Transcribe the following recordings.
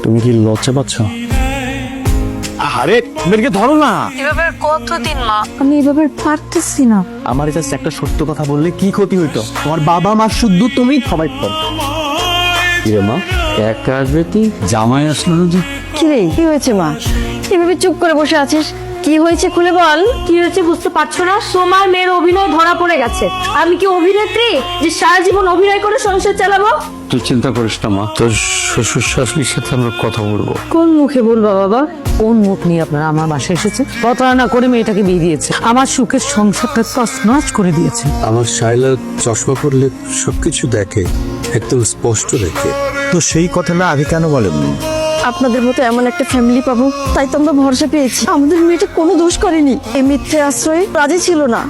তুমি কি লজ্জা পাচ্ছ? আরে মেয়েকে ধরো না। এভাবে কতদিন মা? আমি এভাবে পারতেছি না। আমার জাস্ট একটা সত্য কথা বললে কি ক্ষতি হইতো? তোমার বাবা মা শুদ্ধ, তুমি সবাই কিরে মা একা আসবে? কি জামাই আসলো না যে? কিরে কি হয়েছে মা? এভাবে চুপ করে বসে আছিস, কি হয়েছে খুলে বল। কি হয়েছে বুঝতে পারছো না? তোমার মেয়ের অভিনয় ধরা পড়ে গেছে। আমি কি অভিনেত্রী যে সারা জীবন অভিনয় করে সংসার চালাবো? তুই চিন্তা করিস না মা, তোর শ্বশুর শাশুড়ির সাথে আমরা কথা বলবো। কোন মুখে বলবো বাবা? কোন মুখ নিয়ে আপনারা আমার বাসায় এসেছে? প্রতারণা করে মেয়েটাকে বিয়ে দিয়েছে, আমার সুখের সংসারটা তছনছ করে দিয়েছে। আমার শাইলা চশমা পরলে সবকিছু দেখে, একদম স্পষ্ট দেখে। তো সেই কথাটা আগে কেন বলেননি? আপনাদের মতো এমন একটা ফ্যামিলি পাবো তাই তো আমরা ভরসা পেয়েছি। আমাদের মেয়েটা কোনো দোষ করেনি, এই মিথ্যে আশ্রয়ে রাজি ছিল না।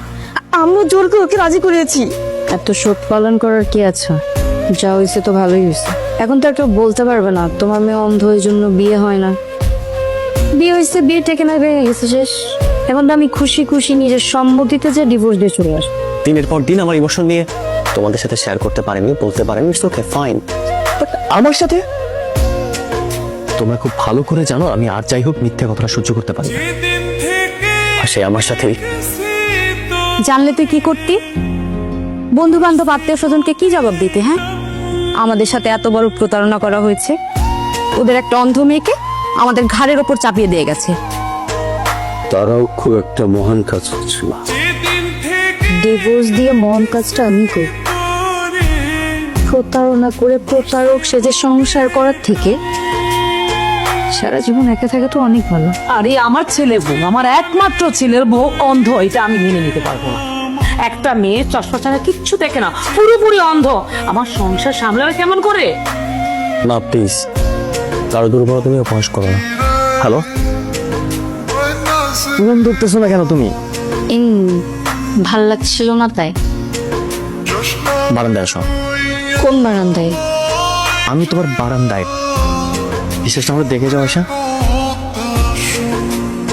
আমরা জোর করে ওকে রাজি করিয়েছি। এত শোক পালন করার কি আছে? যা হয়েছে তো ভালোই হয়েছে। এখন তো কেউ বলতে পারবে না তোমার মেয়ে অন্ধ, এই জন্য বিয়ে হয় না। বিয়ে হয়েছে, বিয়ে থেকে না ভেঙে গেছে, শেষ। এখন তো আমি খুশি খুশি নিজের সম্মতিতে যে ডিভোর্স দিয়ে চলে আসবো। দিনের পর দিন আমার ইমোশন নিয়ে তোমাদের সাথে শেয়ার করতে পারেনি, বলতে পারেনি, ইটস ওকে ফাইন। বাট আমার সাথে তোমরা খুব ভালো করে জানো আমি আর যাই হোক মিথ্যে কথাটা সহ্য করতে পারি না। আর সে আমার সাথেই। জানলে তুই কি করতি? বন্ধু বান্ধব আত্মীয় স্বজনকে কি জবাব দিতে? হ্যাঁ, আমাদের সাথে এত বড় প্রতারণা করা হয়েছে। ওদের একটা অন্ধ মেয়েকে আমাদের ঘাড়ের ওপর চাপিয়ে দিয়ে গেছে। তারাও খুব একটা মহান কাজ করছিল। ডিভোর্স দিয়ে মহান কাজটা আমি করি। প্রতারণা করে প্রতারক সেজে সংসার করার থেকে সারা জীবন একা থাকা তো অনেক ভালো। আরে আমার ছেলে বউ, আমার একমাত্র ছেলের বউ অন্ধ, এটা আমি মেনে নিতে পারবো না। একটা মেয়ে চশমা ছাড়া কিচ্ছু দেখে না, পুরোপুরি অন্ধ, আমার সংসার সামলাবে কেমন করে? না প্লিজ, কারো দুর্বলতা নিয়ে উপহাস করো না। হ্যালো, তুমি ধরতেছো না কেন? তুমি ভাল লাগছিল না তাই। বারান্দায় আসো। কোন বারান্দায়? আমি তোমার বারান্দায়। বিশেষ আমরা দেখে যাও আশা।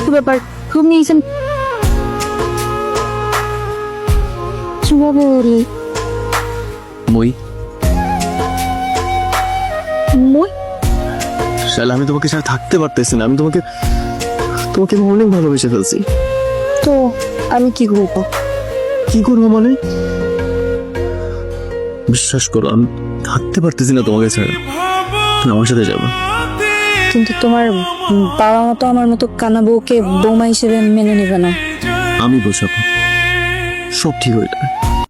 কি ব্যাপার, খুব নিয়েছেন? মই মই শালা, আমি তোমাকে ছাড়া থাকতে পারতেছি না। আমি তোমাকে তোমাকে অনেক ভালোবেসে ফেলছি। তো আমি কি করবো? কি করবো মানে? বিশ্বাস করো, আমি থাকতে পারতেছি না তোমাকে ছাড়া। তুমি আমার সাথে যাবো। কিন্তু তোমার বাবা মা তো আমার মতো কানা বউকে বৌমা হিসেবে মেনে নেবে না। আমি বোঝাবো, সব ঠিক হয়ে যাবে।